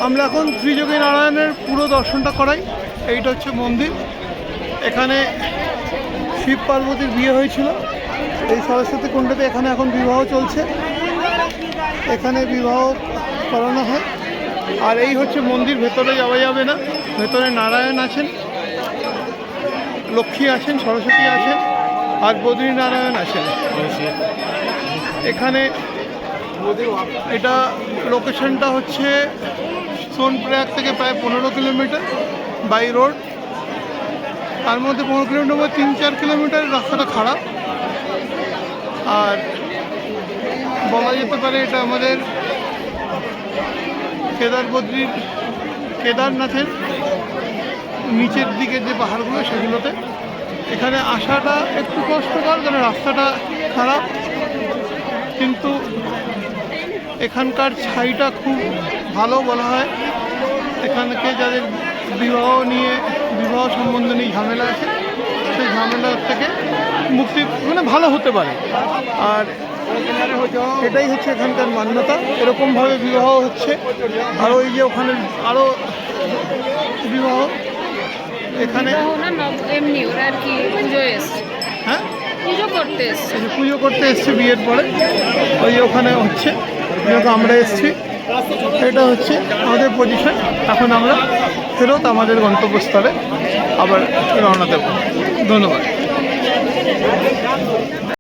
আমরা এখন ত্রিযোগী নারায়ণের পুরো দর্শনটা করাই। এইটা হচ্ছে মন্দির। এখানে শিব পার্বতীর বিয়ে হয়েছিল এই সরস্বতী কুণ্ডতে। এখানে এখন বিবাহ চলছে, এখানে বিবাহ করানো হয়। আর এই হচ্ছে মন্দির, ভেতরে যাওয়া যাবে না। ভেতরে নারায়ণ আছেন, লক্ষ্মী আছেন, সরস্বতী আছেন, আর বদ্রীনারায়ণ আছেন। এখানে এটা লোকেশনটা হচ্ছে সোনপ্রয়াগ থেকে প্রায় 15 কিলোমিটার বাই রোড। তার মধ্যে 15 কিলোমিটার বা 3-4 কিলোমিটার রাস্তাটা খারাপ। আর বলা যেতে পারে এটা আমাদের কেদারনাথের নিচের দিকে যে পাহাড়গুলো সেগুলোতে। এখানে আসাটা একটু কষ্টকর কারণ রাস্তাটা খারাপ, কিন্তু এখানকার ছাইটা খুব ভালো বলা হয়। এখানকে যাদের বিবাহ সম্বন্ধ নিয়ে ঝামেলা আছে, সেই ঝামেলার থেকে মুক্তি মানে ভালো হতে পারে। আর এটাই হচ্ছে এখানকার মান্যতা। এরকমভাবে বিবাহ হচ্ছে। আর ওই যে ওখানে আরও বিবাহ এখানে এমনি ওরা আর কি পুজো এসছে। হ্যাঁ, পুজো করতে এসছে বিয়ের পরে। ওই ওখানে হচ্ছে, আমরা এসছি। এটা হচ্ছে আমাদের পজিশন। এখন আমরা ফেরত আমাদের গন্তব্যস্থলে আবার রওনা দেব। ধন্যবাদ।